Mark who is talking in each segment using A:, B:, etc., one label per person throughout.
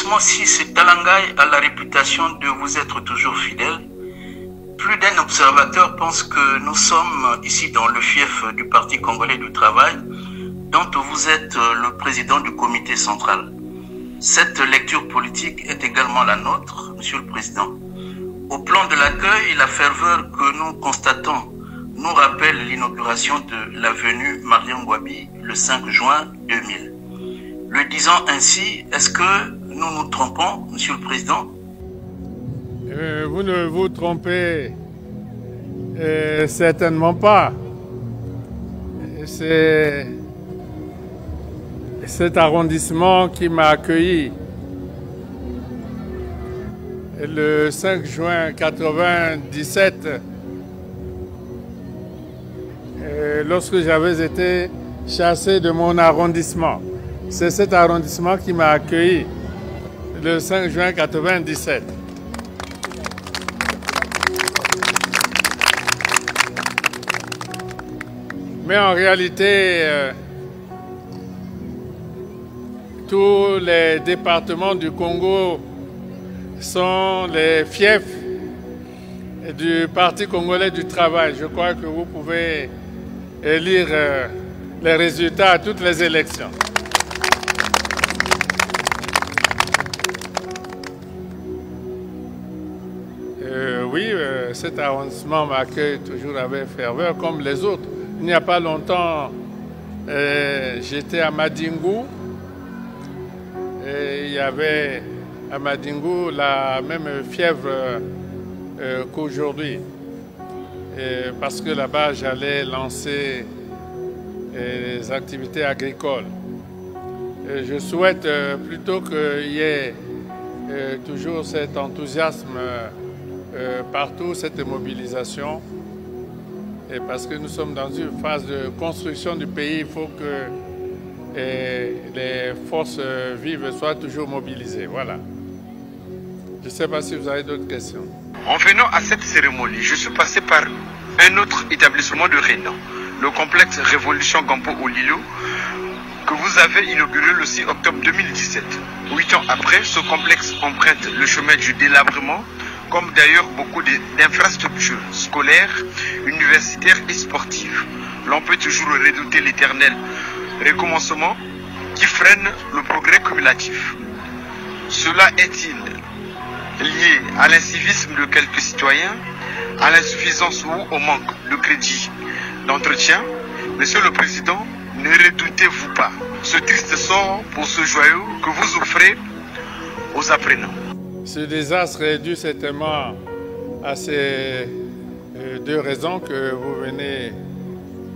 A: L'établissement 6 Talangai a la réputation de vous être toujours fidèle. Plus d'un observateur pense que nous sommes ici dans le fief du Parti congolais du travail, dont vous êtes le président du comité central. Cette lecture politique est également la nôtre, Monsieur le Président. Au plan de l'accueil, la ferveur que nous constatons nous rappelle l'inauguration de l'avenue Mariam Gouabi le 5 juin 2000. Le disant ainsi, est-ce que nous nous trompons, Monsieur le Président?
B: Vous ne vous trompez certainement pas. C'est cet arrondissement qui m'a accueilli le 5 juin 1997, lorsque j'avais été chassé de mon arrondissement. C'est cet arrondissement qui m'a accueilli le 5 juin 1997. Mais en réalité, tous les départements du Congo sont les fiefs du Parti congolais du travail. Je crois que vous pouvez lire les résultats à toutes les élections. Oui, cet arrondissement m'accueille toujours avec ferveur, comme les autres. Il n'y a pas longtemps, j'étais à Madingou. Et il y avait à Madingou la même fièvre qu'aujourd'hui. Parce que là-bas, j'allais lancer des activités agricoles. Et je souhaite plutôt qu'il y ait toujours cet enthousiasme partout, cette mobilisation. Et parce que nous sommes dans une phase de construction du pays, il faut que les forces vives soient toujours mobilisées. Voilà. Je ne sais pas si vous avez d'autres questions.
C: En venant à cette cérémonie, je suis passé par un autre établissement de Rénan, le complexe Révolution Gampo au Lilo, que vous avez inauguré le 6 octobre 2017. 8 ans après, ce complexe emprunte le chemin du délabrement, comme d'ailleurs beaucoup d'infrastructures scolaires, universitaires et sportives. L'on peut toujours redouter l'éternel recommencement qui freine le progrès cumulatif. Cela est-il lié à l'incivisme de quelques citoyens, à l'insuffisance ou au manque de crédit d'entretien? Monsieur le Président, ne redoutez-vous pas ce triste sort pour ce joyau que vous offrez aux apprenants?
B: Ce désastre est dû certainement à ces deux raisons que vous venez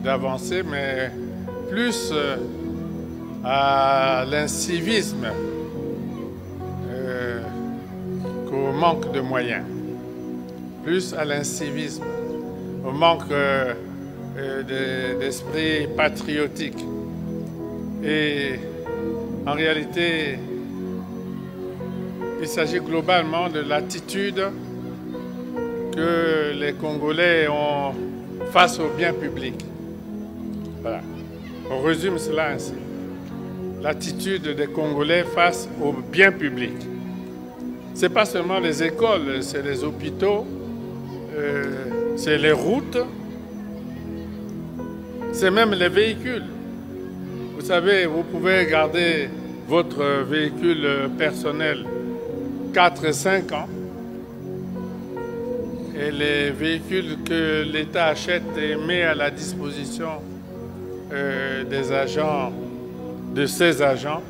B: d'avancer, mais plus à l'incivisme qu'au manque de moyens. Plus à l'incivisme, au manque d'esprit patriotique. Et en réalité, il s'agit globalement de l'attitude que les Congolais ont face au bien public. Voilà. On résume cela ainsi. L'attitude des Congolais face au bien public. Ce n'est pas seulement les écoles, c'est les hôpitaux, c'est les routes, c'est même les véhicules. Vous savez, vous pouvez garder votre véhicule personnel 4-5 ans et les véhicules que l'État achète et met à la disposition des agents, de ses agents,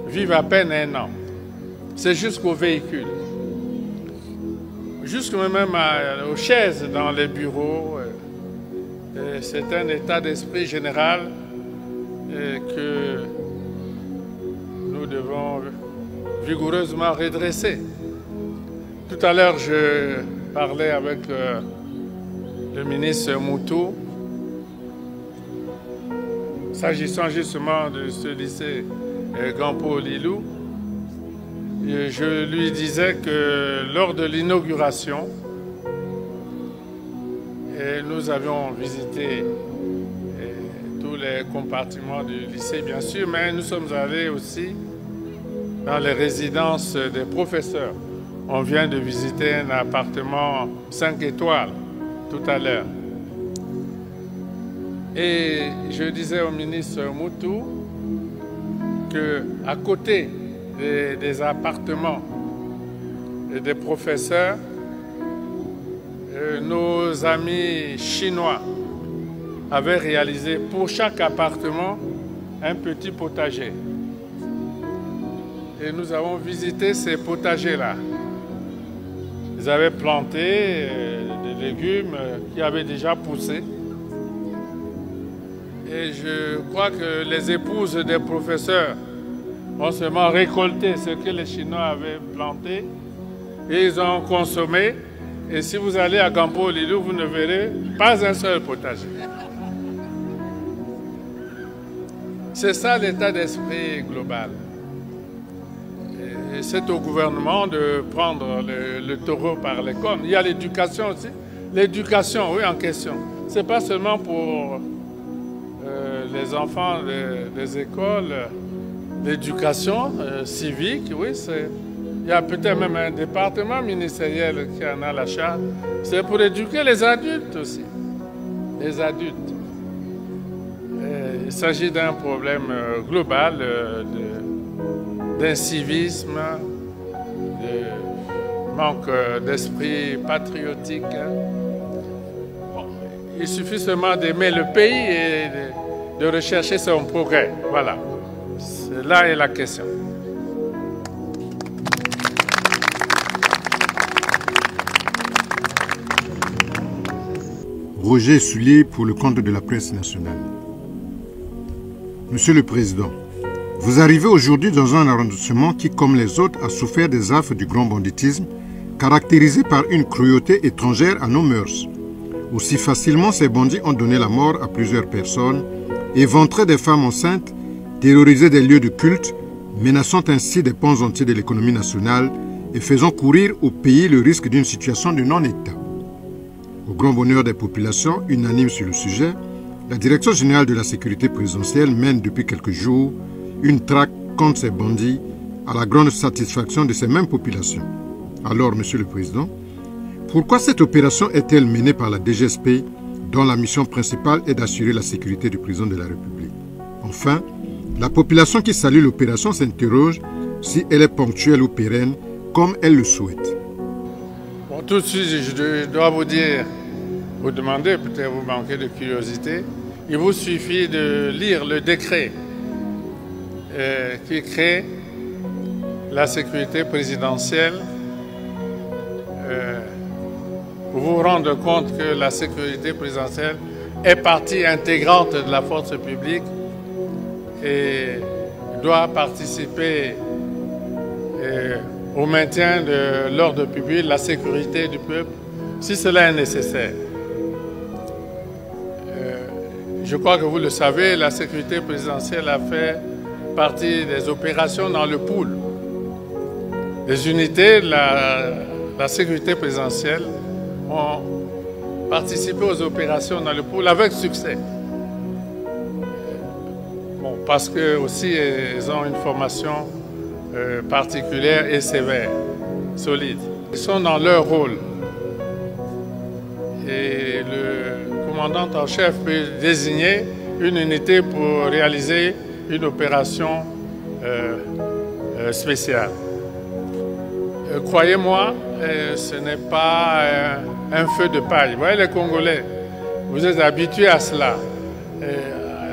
B: vivent à peine 1 an. C'est jusqu'aux véhicules, jusqu'au même aux chaises dans les bureaux. C'est un état d'esprit général que nous devons vigoureusement redresser. Tout à l'heure, je parlais avec le ministre Moutou, s'agissant justement de ce lycée Gampo Lilou. Je lui disais que lors de l'inauguration, nous avions visité tous les compartiments du lycée, bien sûr, mais nous sommes allés aussi dans les résidences des professeurs. On vient de visiter un appartement 5 étoiles tout à l'heure. Et je disais au ministre Moutou qu'à côté des appartements et des professeurs, nos amis chinois avaient réalisé pour chaque appartement un petit potager. Et nous avons visité ces potagers-là. Ils avaient planté des légumes qui avaient déjà poussé. Et je crois que les épouses des professeurs ont seulement récolté ce que les Chinois avaient planté et ils ont consommé. Et si vous allez à Gampo Lilou, vous ne verrez pas un seul potager. C'est ça l'état d'esprit global. Et c'est au gouvernement de prendre le taureau par les cornes. Il y a l'éducation aussi. L'éducation, oui, en question. Ce n'est pas seulement pour les enfants des écoles, l'éducation civique, oui, il y a peut-être même un département ministériel qui en a la charge. C'est pour éduquer les adultes aussi. Les adultes. Il s'agit d'un problème global d'incivisme, de manque d'esprit patriotique. Bon, il suffit seulement d'aimer le pays et de rechercher son progrès. Voilà. Là est la question.
D: Roger Soulier pour le compte de la presse nationale. Monsieur le Président, vous arrivez aujourd'hui dans un arrondissement qui, comme les autres, a souffert des affres du grand banditisme, caractérisé par une cruauté étrangère à nos mœurs. Aussi facilement, ces bandits ont donné la mort à plusieurs personnes, éventré des femmes enceintes, terrorisé des lieux de culte, menaçant ainsi des pans entiers de l'économie nationale et faisant courir au pays le risque d'une situation de non-État. Au grand bonheur des populations, unanimes sur le sujet, la Direction générale de la sécurité présidentielle mène depuis quelques jours une traque contre ces bandits à la grande satisfaction de ces mêmes populations. Alors, Monsieur le Président, pourquoi cette opération est-elle menée par la DGSP dont la mission principale est d'assurer la sécurité du président de la République? Enfin, la population qui salue l'opération s'interroge si elle est ponctuelle ou pérenne comme elle le souhaite.
B: Bon, tout de suite, je dois vous demander, peut-être vous manquez de curiosité, il vous suffit de lire le décret qui crée la sécurité présidentielle pour vous rendre compte que la sécurité présidentielle est partie intégrante de la force publique et doit participer au maintien de l'ordre public, la sécurité du peuple, si cela est nécessaire. Je crois que vous le savez, la sécurité présidentielle a fait partie des opérations dans le pool. Les unités de la sécurité présidentielle ont participé aux opérations dans le pool avec succès. Bon, parce que aussi ils ont une formation particulière et sévère, solide. Ils sont dans leur rôle. Et le commandant en chef peut désigner une unité pour réaliser une opération spéciale. Croyez-moi, ce n'est pas un feu de paille. Vous voyez les Congolais, vous êtes habitués à cela,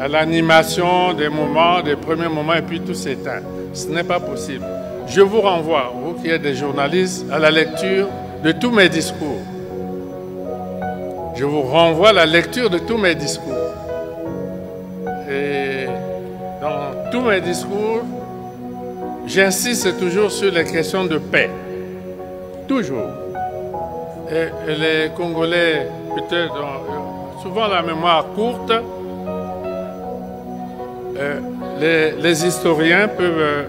B: à l'animation des moments, des premiers moments, et puis tout s'éteint. Ce n'est pas possible. Je vous renvoie, vous qui êtes des journalistes, à la lecture de tous mes discours. Je vous renvoie à la lecture de tous mes discours. Et dans tous mes discours, j'insiste toujours sur les questions de paix. Toujours. Et les Congolais, peut-être, ont souvent la mémoire courte. Les historiens peuvent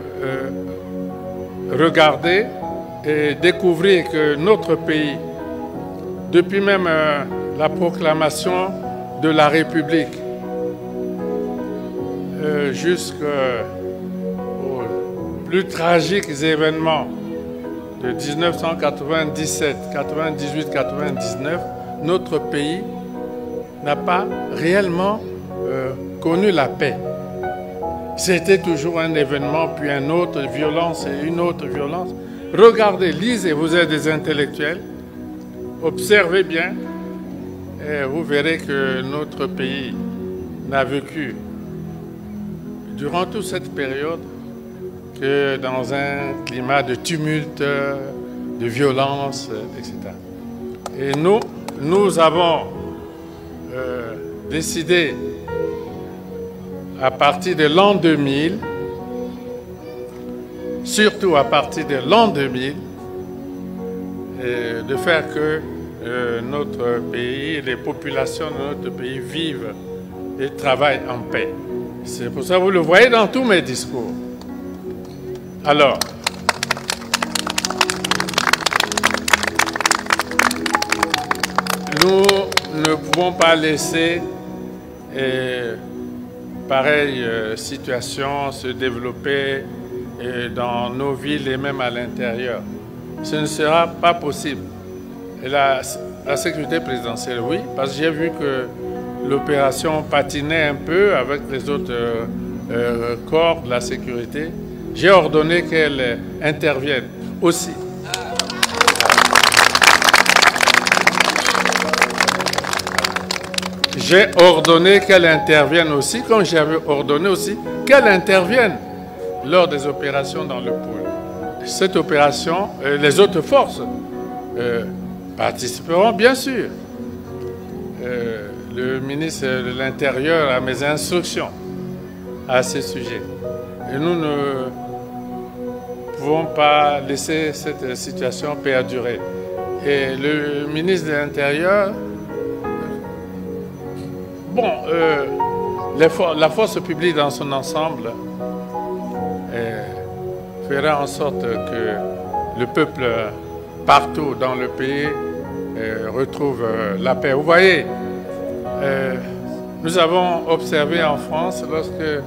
B: regarder et découvrir que notre pays, depuis même la proclamation de la République jusqu'au plus tragiques événements de 1997, 98, 99, notre pays n'a pas réellement connu la paix. C'était toujours un événement, puis un autre violence et une autre violence. Regardez, lisez, vous êtes des intellectuels, observez bien, et vous verrez que notre pays n'a vécu, durant toute cette période, que dans un climat de tumulte, de violence, etc. Et nous avons décidé, à partir de l'an 2000, surtout à partir de l'an 2000, de faire que notre pays, les populations de notre pays vivent et travaillent en paix. C'est pour ça que vous le voyez dans tous mes discours. Alors, nous ne pouvons pas laisser pareille situation se développer dans nos villes et même à l'intérieur. Ce ne sera pas possible. Et la sécurité présidentielle, oui, parce que j'ai vu que l'opération patinait un peu avec les autres corps de la sécurité. J'ai ordonné qu'elle intervienne aussi. J'ai ordonné qu'elle intervienne aussi, comme j'avais ordonné aussi qu'elle intervienne lors des opérations dans le pôle. Cette opération, les autres forces participeront bien sûr. Le ministre de l'Intérieur a mes instructions à ce sujet. Et nous ne pouvons pas laisser cette situation perdurer. Et le ministre de l'Intérieur, bon, la force publique dans son ensemble fera en sorte que le peuple partout dans le pays retrouve la paix. Vous voyez, nous avons observé en France, lorsque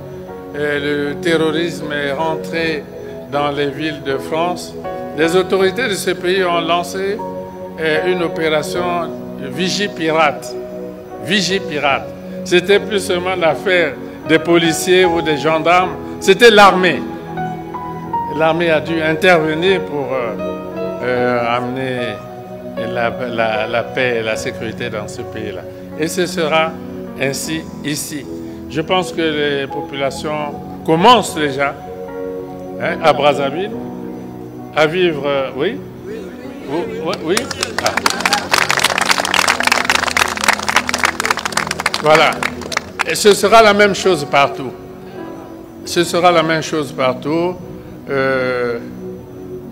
B: le terrorisme est rentré dans les villes de France, les autorités de ce pays ont lancé une opération Vigipirate. Vigipirate. C'était plus seulement l'affaire des policiers ou des gendarmes, c'était l'armée. L'armée a dû intervenir pour amener la paix et la sécurité dans ce pays-là. Et ce sera ainsi ici. Je pense que les populations commencent déjà, hein, à Brazzaville, à vivre... oui? Oui? Ah. Voilà. Et ce sera la même chose partout. Ce sera la même chose partout.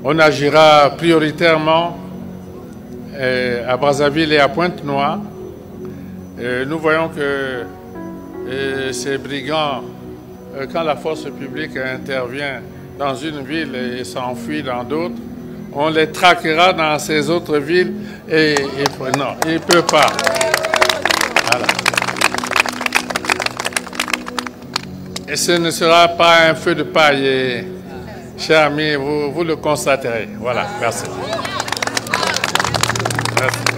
B: On agira prioritairement à Brazzaville et à Pointe-Noire. Nous voyons que ces brigands, quand la force publique intervient dans une ville et s'enfuit dans d'autres, on les traquera dans ces autres villes et non, ils ne peuvent pas. Voilà. Et ce ne sera pas un feu de paille, et, chers amis, vous le constaterez. Voilà, merci. Merci.